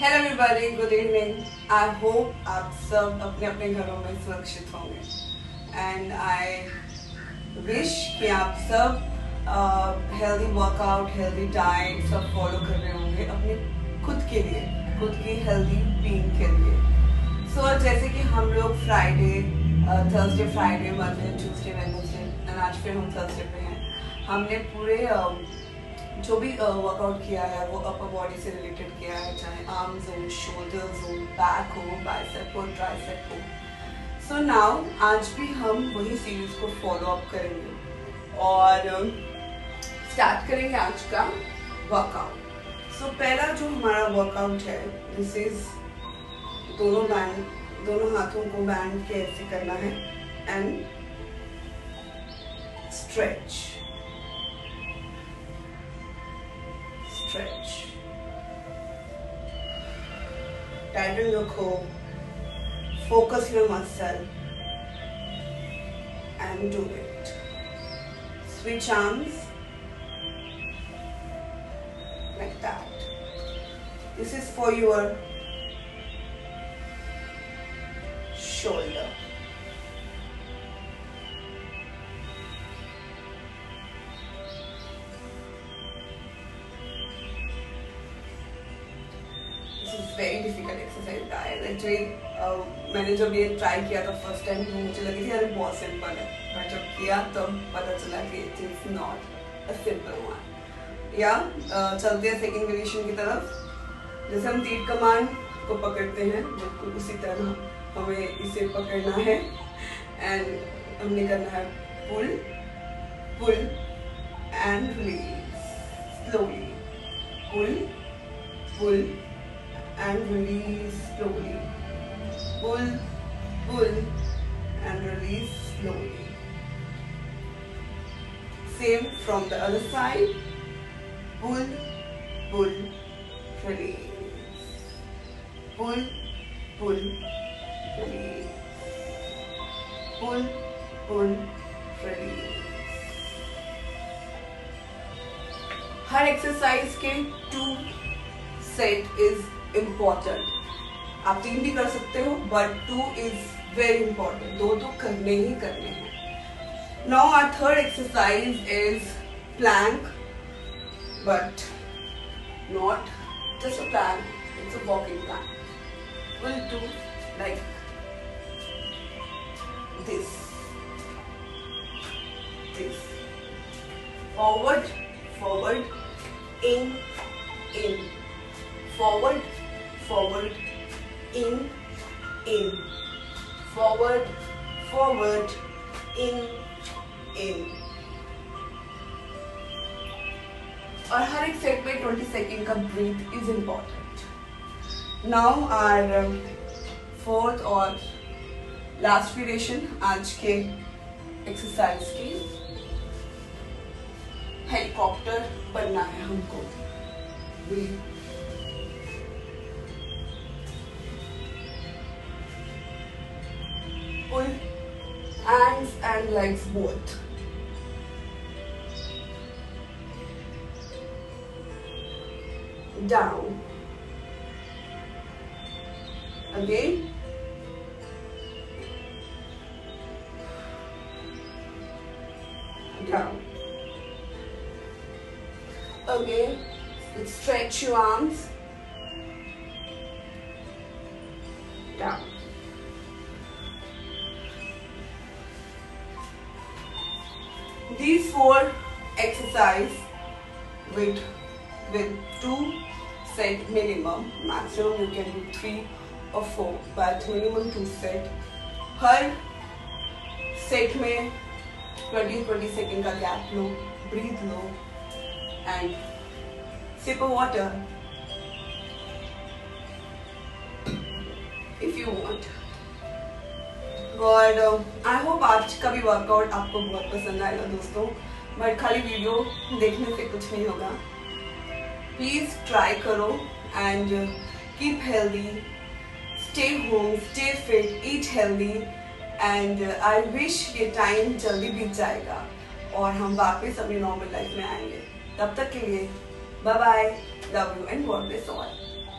Hello everybody, good evening. I hope आप सब अपने अपने घरों में सुरक्षित होंगे एंड आई विश कि आप सब हेल्दी वर्कआउट, हेल्दी डाइट सब फॉलो कर रहे होंगे अपने खुद के लिए, खुद की हेल्दी बीइंग के लिए। सो जैसे कि हम लोग Friday, Thursday, Friday, Monday, Tuesday, Wednesday and आज फिर हम थर्सडे पे हैं। हमने पूरे जो भी वर्कआउट किया है वो अपर बॉडी से रिलेटेड किया है, चाहे आर्म्स हो, शोल्डर्स हो, बैक हो, बाइसेप हो, ट्राइसेप हो। सो नाउ आज भी हम वही सीरीज को फॉलो अप करेंगे और स्टार्ट करेंगे आज का वर्कआउट। सो पहला जो हमारा वर्कआउट है, दिस इज दोनों हाथों को बैंड के ऐसे करना है and stretch. Stretch. Tighten your core. Focus your muscle and do it. Switch arms like that. This is for your shoulder. Very difficult exercise guys. Actually मैंने जब ये ट्राई किया था फर्स्ट टाइम तो मुझे लगी थी अरे बहुत सिंपल है, बट जब किया तो पता चला कि it is not a simple one. या चलते हैं सेकंड वेरिएशन की तरफ। जैसे हम तीर कमान को पकड़ते हैं बिल्कुल उसी तरह हमें इसे पकड़ना है एंड हमने करना है pull pull and release slowly, pull pull and release slowly, pull pull and release slowly. Same from the other side, pull pull release, pull pull release, pull pull release. Her exercise के 2 set is important. आप 3 भी कर सकते हो but 2 is very important. 2 तो करने ही करने हैं। Now our third exercise is plank, but not just a plank, it's a walking plank. Will do like this, this, forward forward, in in, forward forward, in forward forward, in और हर एक set में 20 second का breath is important. Now our fourth और last variation आज के exercise की, helicopter बनना है हमको। Pull hands and legs both. Down. Again. Down. Again. Stretch your arms. Down. These 4 exercise with 2 set minimum, maximum you can do 3 or 4, but minimum 2 set। हर set में 20 second का gap लो, breath लो and sip of water if you want. और I hope आज का भी workout आपको बहुत पसंद आएगा दोस्तों, बट खाली वीडियो देखने से कुछ नहीं होगा। प्लीज ट्राई करो and keep healthy, stay home, stay fit, eat healthy and I wish ये टाइम जल्दी बीत जाएगा और हम वापस अपनी नॉर्मल लाइफ में आएंगे। तब तक के लिए bye bye, love you and God bless all.